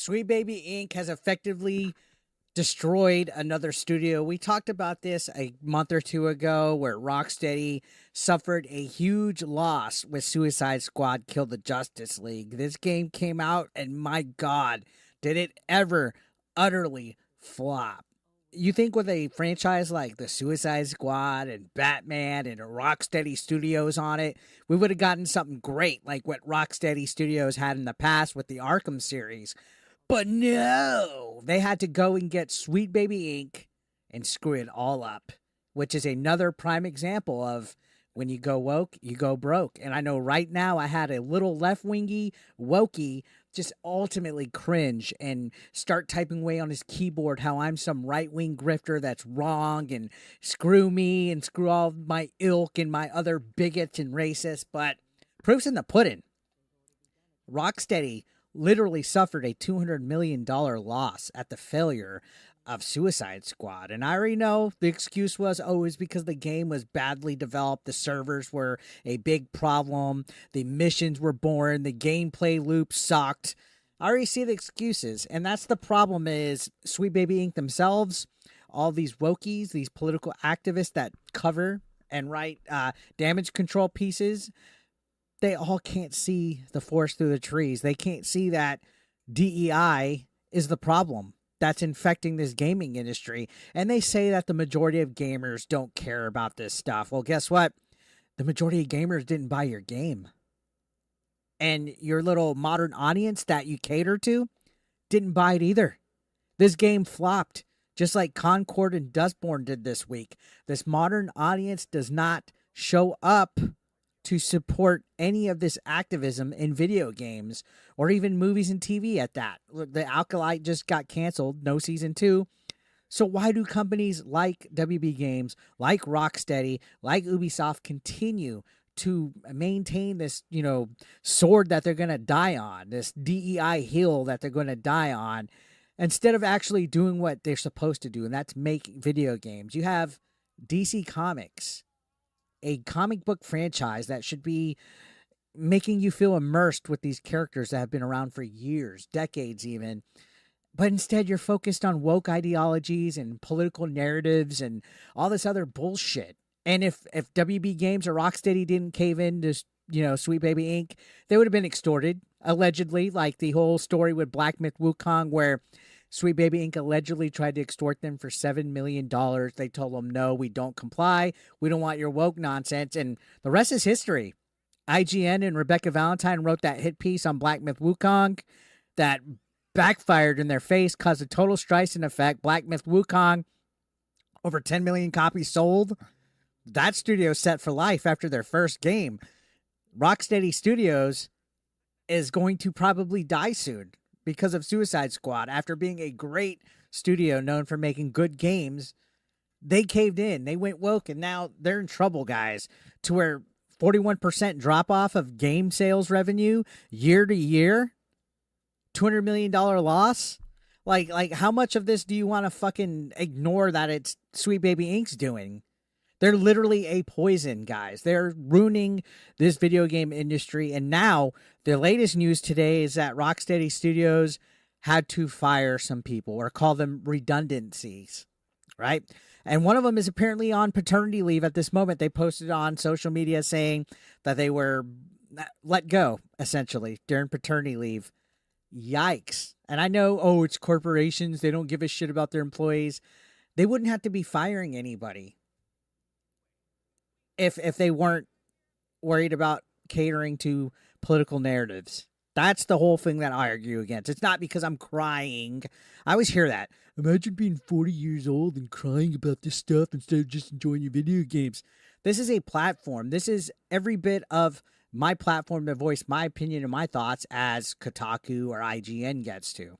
Sweet Baby Inc. has effectively destroyed another studio. We talked about this a month or two ago where Rocksteady suffered a huge loss with Suicide Squad Kill the Justice League. This game came out and my God, did it ever utterly flop. You think with a franchise like the Suicide Squad and Batman and Rocksteady Studios on it, we would have gotten something great like what Rocksteady Studios had in the past with the Arkham series. But no, they had to go and get Sweet Baby Inc. and screw it all up, which is another prime example of when you go woke, you go broke. And I know right now I had a little left wingy wokey just ultimately cringe and start typing away on his keyboard how I'm some right wing grifter that's wrong and screw me and screw all my ilk and my other bigots and racists. But proof's in the pudding. Rocksteady literally suffered a $200 million loss at the failure of Suicide Squad. And I already know the excuse was, oh, it's because the game was badly developed. The servers were a big problem. The missions were boring. The gameplay loop sucked. I already see the excuses. And that's the problem is Sweet Baby Inc. themselves, all these wokies, these political activists that cover and write damage control pieces, they all can't see the forest through the trees. They can't see that DEI is the problem that's infecting this gaming industry. And they say that the majority of gamers don't care about this stuff. Well, guess what? The majority of gamers didn't buy your game. And your little modern audience that you cater to didn't buy it either. This game flopped, just like Concord and Dustborn did this week. This modern audience does not show up to support any of this activism in video games or even movies and TV at that. The Alkalite just got canceled, no season 2. So why do companies like WB Games, like Rocksteady, like Ubisoft continue to maintain this, sword that they're going to die on, this DEI hill that they're going to die on, instead of actually doing what they're supposed to do, and that's make video games? You have DC Comics, a comic book franchise that should be making you feel immersed with these characters that have been around for years, decades even. But instead, you're focused on woke ideologies and political narratives and all this other bullshit. And if WB Games or Rocksteady didn't cave in to, Sweet Baby Inc., they would have been extorted, allegedly, like the whole story with Black Myth Wukong where Sweet Baby Inc. allegedly tried to extort them for $7 million. They told them, no, we don't comply. We don't want your woke nonsense. And the rest is history. IGN and Rebecca Valentine wrote that hit piece on Black Myth Wukong that backfired in their face, caused a total Streisand effect. Black Myth Wukong, over 10 million copies sold. That studio set for life after their first game. Rocksteady Studios is going to probably die soon because of Suicide Squad. After being a great studio known for making good games, they caved in. They went woke, and now they're in trouble, guys, to where 41% drop-off of game sales revenue year to year, $200 million loss. Like how much of this do you want to fucking ignore that it's Sweet Baby Inc.'s doing? They're literally a poison, guys. They're ruining this video game industry. And now the latest news today is that Rocksteady Studios had to fire some people or call them redundancies, right? And one of them is apparently on paternity leave at this moment. They posted on social media saying that they were let go, essentially, during paternity leave. Yikes. And I know, it's corporations. They don't give a shit about their employees. They wouldn't have to be firing anybody if they weren't worried about catering to political narratives. That's the whole thing that I argue against. It's not because I'm crying. I always hear that. Imagine being 40 years old and crying about this stuff instead of just enjoying your video games. This is a platform. This is every bit of my platform to voice my opinion and my thoughts as Kotaku or IGN gets to.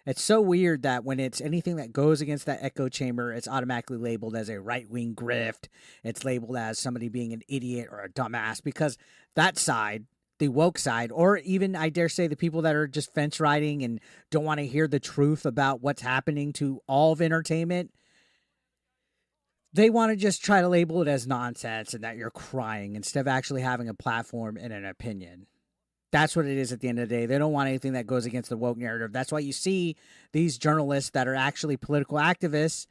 It's so weird that when it's anything that goes against that echo chamber, it's automatically labeled as a right-wing grift. It's labeled as somebody being an idiot or a dumbass because that side, the woke side, or even, I dare say, the people that are just fence riding and don't want to hear the truth about what's happening to all of entertainment, they want to just try to label it as nonsense and that you're crying instead of actually having a platform and an opinion. That's what it is at the end of the day. They don't want anything that goes against the woke narrative. That's why you see these journalists that are actually political activists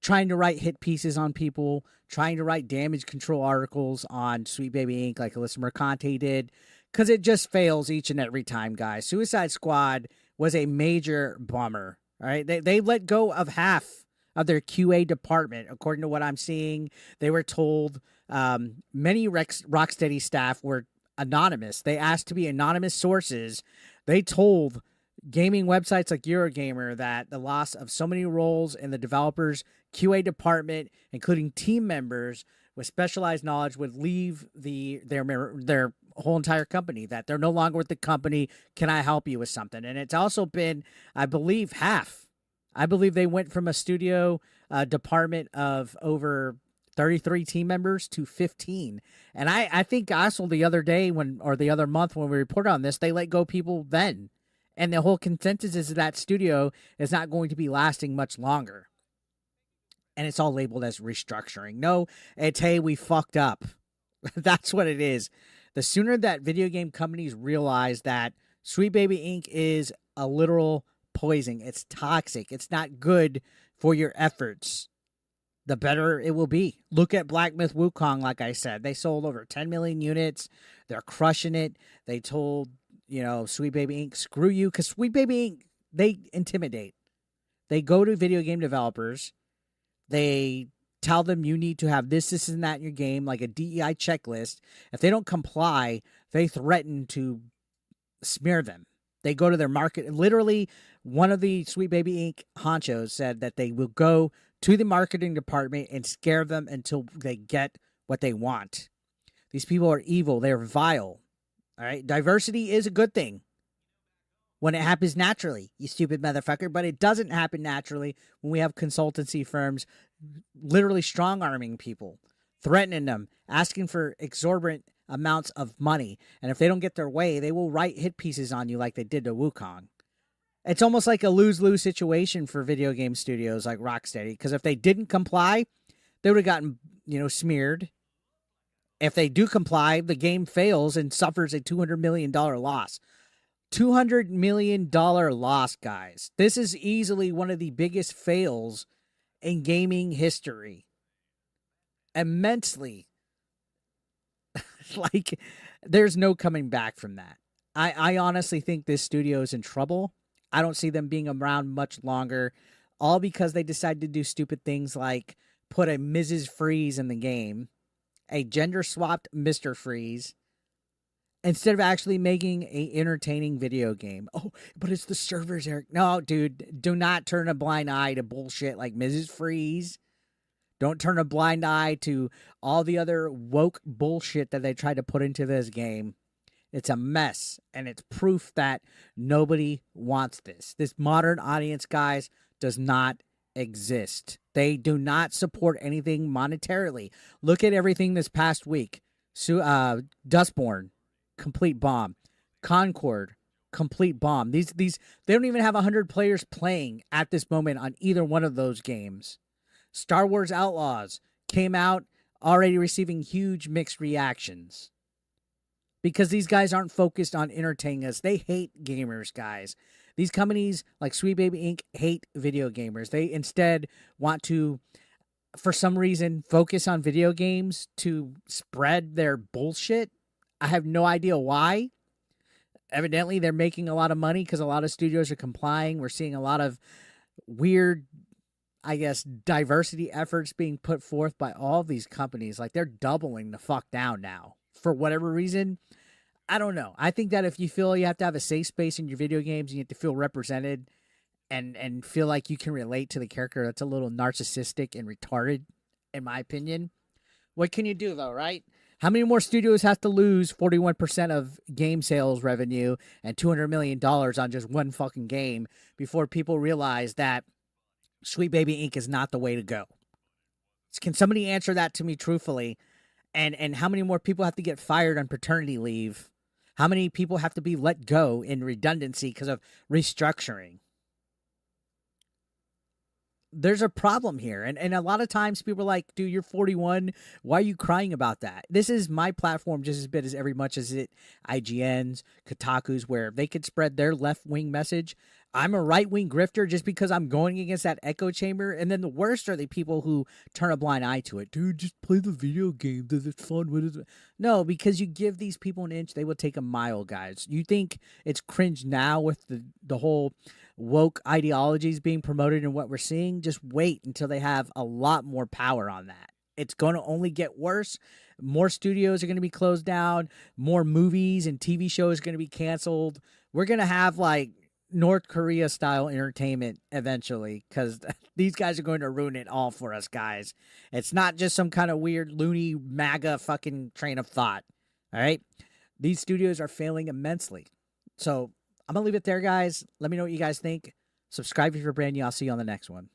trying to write hit pieces on people, trying to write damage control articles on Sweet Baby Inc. like Alyssa Mercante did, because it just fails each and every time, guys. Suicide Squad was a major bummer. All right, they let go of half of their QA department, according to what I'm seeing. They were told many Rocksteady staff were anonymous. They asked to be anonymous sources. They told gaming websites like Eurogamer that the loss of so many roles in the developers QA department, including team members with specialized knowledge, would leave their whole entire company, that they're no longer with the company. Can I help you with something? And it's also been, I believe, half. I believe they went from a studio department of over 33 team members to 15. And I think also the other day or the other month when we reported on this, they let go people then. And the whole consensus is that studio is not going to be lasting much longer. And it's all labeled as restructuring. No, it's, hey, we fucked up. That's what it is. The sooner that video game companies realize that Sweet Baby Inc. is a literal poison, it's toxic, it's not good for your efforts, the better it will be. Look at Black Myth Wukong, like I said. They sold over 10 million units. They're crushing it. They told, Sweet Baby Inc., screw you, because Sweet Baby Inc., they intimidate. They go to video game developers. They tell them you need to have this, and that in your game, like a DEI checklist. If they don't comply, they threaten to smear them. They go to their market. Literally, one of the Sweet Baby Inc. honchos said that they will go to the marketing department and scare them until they get what they want. These people are evil. They're vile. All right. Diversity is a good thing when it happens naturally, you stupid motherfucker. But it doesn't happen naturally when we have consultancy firms literally strong-arming people, threatening them, asking for exorbitant amounts of money. And if they don't get their way, they will write hit pieces on you like they did to Wukong. It's almost like a lose-lose situation for video game studios like Rocksteady, because if they didn't comply, they would have gotten, smeared. If they do comply, the game fails and suffers a $200 million loss. $200 million loss, guys. This is easily one of the biggest fails in gaming history. Immensely. Like, there's no coming back from that. I honestly think this studio is in trouble. I don't see them being around much longer, all because they decided to do stupid things like put a Mrs. Freeze in the game, a gender-swapped Mr. Freeze, instead of actually making a entertaining video game. Oh, but it's the servers, Eric. No, dude, do not turn a blind eye to bullshit like Mrs. Freeze. Don't turn a blind eye to all the other woke bullshit that they tried to put into this game. It's a mess, and it's proof that nobody wants this. This modern audience, guys, does not exist. They do not support anything monetarily. Look at everything this past week. Dustborn, complete bomb. Concord, complete bomb. These they don't even have 100 players playing at this moment on either one of those games. Star Wars Outlaws came out already receiving huge mixed reactions because these guys aren't focused on entertaining us. They hate gamers, guys. These companies like Sweet Baby Inc. hate video gamers. They instead want to, for some reason, focus on video games to spread their bullshit. I have no idea why. Evidently, they're making a lot of money because a lot of studios are complying. We're seeing a lot of weird, I guess, diversity efforts being put forth by all of these companies. Like, they're doubling the fuck down now. For whatever reason, I don't know. I think that if you feel you have to have a safe space in your video games, you have to feel represented and feel like you can relate to the character, that's a little narcissistic and retarded, in my opinion. What can you do, though, right? How many more studios have to lose 41% of game sales revenue and $200 million on just one fucking game before people realize that Sweet Baby Inc. is not the way to go? Can somebody answer that to me truthfully? And how many more people have to get fired on paternity leave? How many people have to be let go in redundancy because of restructuring? there's a problem here. And a lot of times people are like, dude, you're 41. Why are you crying about that? This is my platform just as bit as every much as it IGN's, Kotaku's, where they could spread their left wing message. I'm a right wing grifter just because I'm going against that echo chamber. And then the worst are the people who turn a blind eye to it. Dude, just play the video game. Does it fun? What is it? No, because you give these people an inch, they will take a mile, guys. You think it's cringe now with the whole woke ideologies being promoted and what we're seeing? Just wait until they have a lot more power on that. It's going to only get worse. More studios are going to be closed down. More movies and TV shows are going to be canceled. We're going to have like North Korea style entertainment eventually because these guys are going to ruin it all for us, guys. It's not just some kind of weird loony MAGA fucking train of thought. All right. These studios are failing immensely. So I'm going to leave it there, guys. Let me know what you guys think. Subscribe if you're brand new. I'll see you on the next one.